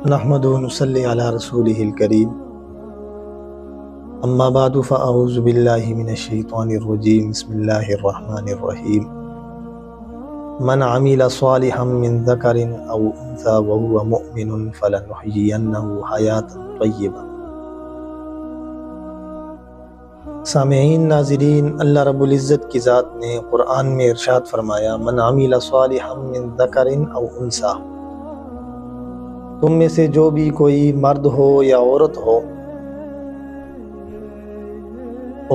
نحمد و نصلی علی رسولہ الکریم اما بعد فاعوذ باللہ من الشیطان الرجیم بسم اللہ الرحمن الرحیم من عمل صالحا من ذکر او انثى وهو مؤمن فلنحیینہ حیاتا طیبہ۔ سامعین ناظرین، اللہ رب العزت کی ذات نے قرآن میں ارشاد فرمایا من عمل صالحا من ذکر او انثى، تم میں سے جو بھی کوئی مرد ہو یا عورت ہو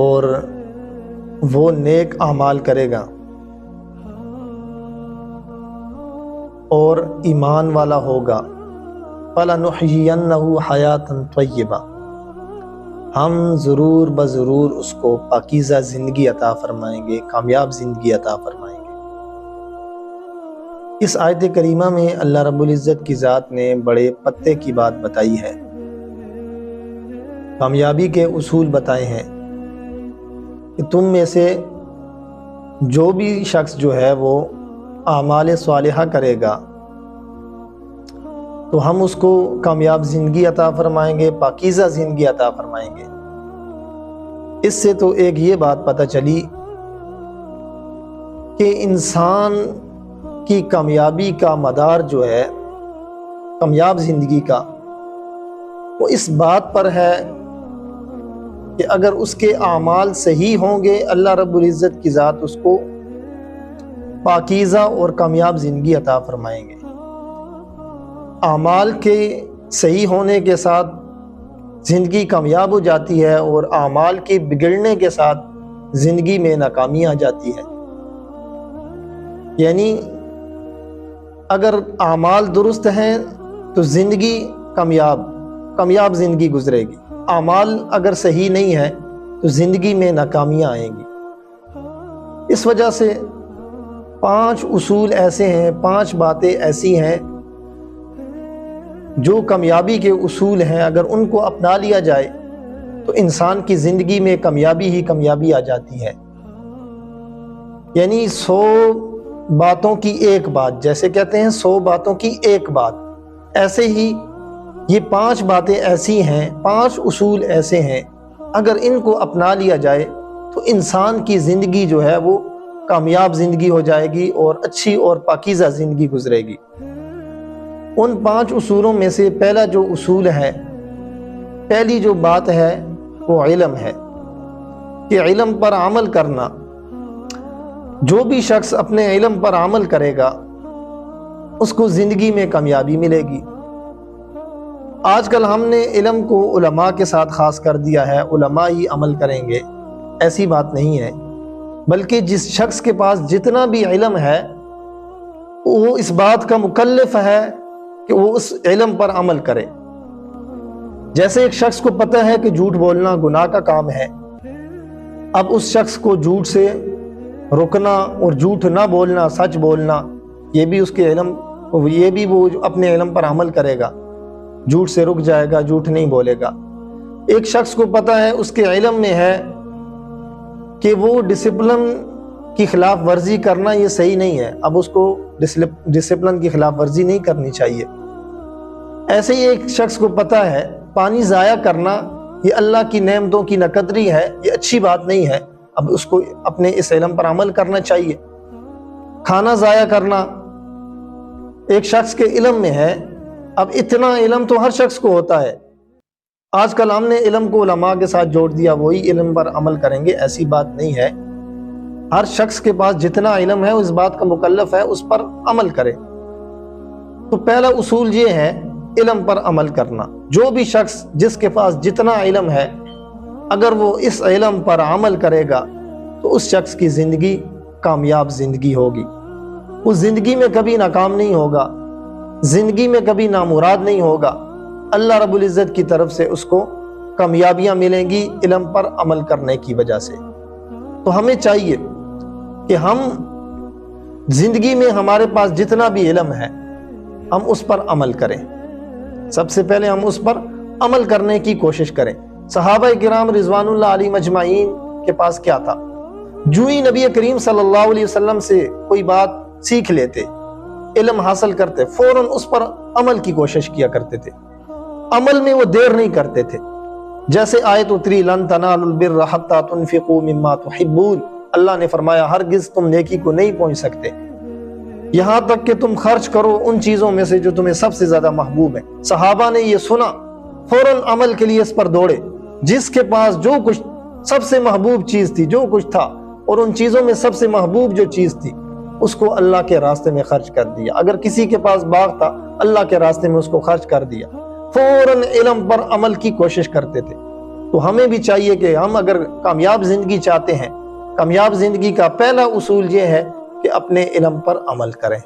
اور وہ نیک اعمال کرے گا اور ایمان والا ہوگا، فَلَنُحْيِيَنَّهُ حَيَاةً طَيِّبَةً، ہم ضرور بضرور اس کو پاکیزہ زندگی عطا فرمائیں گے، کامیاب زندگی عطا فرمائیں گے۔ اس آیت کریمہ میں اللہ رب العزت کی ذات نے بڑے پتے کی بات بتائی ہے، کامیابی کے اصول بتائے ہیں کہ تم میں سے جو بھی شخص جو ہے وہ اعمال صالحہ کرے گا تو ہم اس کو کامیاب زندگی عطا فرمائیں گے، پاکیزہ زندگی عطا فرمائیں گے۔ اس سے تو ایک یہ بات پتہ چلی کہ انسان کی کامیابی کا مدار جو ہے، کامیاب زندگی کا، وہ اس بات پر ہے کہ اگر اس کے اعمال صحیح ہوں گے اللہ رب العزت کی ذات اس کو پاکیزہ اور کامیاب زندگی عطا فرمائیں گے۔ اعمال کے صحیح ہونے کے ساتھ زندگی کامیاب ہو جاتی ہے اور اعمال کے بگڑنے کے ساتھ زندگی میں ناکامی آ جاتی ہے۔ یعنی اگر اعمال درست ہیں تو زندگی کامیاب زندگی گزرے گی، اعمال اگر صحیح نہیں ہے تو زندگی میں ناکامیاں آئیں گی۔ اس وجہ سے 5 اصول ایسے ہیں، 5 باتیں ایسی ہیں جو کامیابی کے اصول ہیں، اگر ان کو اپنا لیا جائے تو انسان کی زندگی میں کامیابی ہی کامیابی آ جاتی ہے۔ یعنی 100 باتوں کی ایک بات، جیسے کہتے ہیں 100 باتوں کی ایک بات، ایسے ہی یہ 5 باتیں ایسی ہیں، 5 اصول ایسے ہیں، اگر ان کو اپنا لیا جائے تو انسان کی زندگی جو ہے وہ کامیاب زندگی ہو جائے گی اور اچھی اور پاکیزہ زندگی گزرے گی۔ ان 5 اصولوں میں سے پہلا جو اصول ہے، پہلی جو بات ہے وہ علم ہے، کہ علم پر عمل کرنا۔ جو بھی شخص اپنے علم پر عمل کرے گا اس کو زندگی میں کامیابی ملے گی۔ آج کل ہم نے علم کو علماء کے ساتھ خاص کر دیا ہے، علماء ہی عمل کریں گے، ایسی بات نہیں ہے، بلکہ جس شخص کے پاس جتنا بھی علم ہے وہ اس بات کا مکلف ہے کہ وہ اس علم پر عمل کرے۔ جیسے ایک شخص کو پتہ ہے کہ جھوٹ بولنا گناہ کا کام ہے، اب اس شخص کو جھوٹ سے رکنا اور جھوٹ نہ بولنا، سچ بولنا، یہ بھی اس کے علم، یہ بھی وہ اپنے علم پر عمل کرے گا، جھوٹ سے رک جائے گا، جھوٹ نہیں بولے گا۔ ایک شخص کو پتہ ہے، اس کے علم میں ہے کہ وہ ڈسپلن کی خلاف ورزی کرنا یہ صحیح نہیں ہے، اب اس کو ڈسپلن کی خلاف ورزی نہیں کرنی چاہیے۔ ایسے ہی ایک شخص کو پتہ ہے پانی ضائع کرنا یہ اللہ کی نعمتوں کی ناقدری ہے، یہ اچھی بات نہیں ہے، اب اس کو اپنے اس علم پر عمل کرنا چاہیے۔ کھانا ضائع کرنا ایک شخص کے علم میں ہے، اب اتنا علم تو ہر شخص کو ہوتا ہے۔ آج کل ہم نے علم کو علماء کے ساتھ جوڑ دیا، وہی علم پر عمل کریں گے، ایسی بات نہیں ہے۔ ہر شخص کے پاس جتنا علم ہے اس بات کا مکلف ہے اس پر عمل کرے۔ تو پہلا اصول یہ ہے علم پر عمل کرنا۔ جو بھی شخص جس کے پاس جتنا علم ہے اگر وہ اس علم پر عمل کرے گا تو اس شخص کی زندگی کامیاب زندگی ہوگی، وہ زندگی میں کبھی ناکام نہیں ہوگا، زندگی میں کبھی نامراد نہیں ہوگا، اللہ رب العزت کی طرف سے اس کو کامیابیاں ملیں گی علم پر عمل کرنے کی وجہ سے۔ تو ہمیں چاہیے کہ ہم زندگی میں ہمارے پاس جتنا بھی علم ہے ہم اس پر عمل کریں، سب سے پہلے ہم اس پر عمل کرنے کی کوشش کریں۔ صحابہ کرام رضوان اللہ علیہم اجمعین کے پاس کیا تھا؟ جو ہی نبی کریم صلی اللہ علیہ وسلم سے کوئی بات سیکھ لیتے، علم حاصل کرتے، فوراً اس پر عمل کی کوشش کیا کرتے تھے، عمل میں وہ دیر نہیں کرتے تھے۔ جیسے آیت اتری لن تنالوا البر حتی تنفقوا مما تحبون، اللہ نے فرمایا ہرگز تم نیکی کو نہیں پہنچ سکتے یہاں تک کہ تم خرچ کرو ان چیزوں میں سے جو تمہیں سب سے زیادہ محبوب ہیں۔ صحابہ نے یہ سنا، فوراً عمل کے لیے اس پر دوڑے، جس کے پاس جو کچھ سب سے محبوب چیز تھی، جو کچھ تھا، اور ان چیزوں میں سب سے محبوب جو چیز تھی اس کو اللہ کے راستے میں خرچ کر دیا۔ اگر کسی کے پاس باغ تھا، اللہ کے راستے میں اس کو خرچ کر دیا۔ فوراً علم پر عمل کی کوشش کرتے تھے۔ تو ہمیں بھی چاہیے کہ ہم اگر کامیاب زندگی چاہتے ہیں، کامیاب زندگی کا پہلا اصول یہ ہے کہ اپنے علم پر عمل کریں۔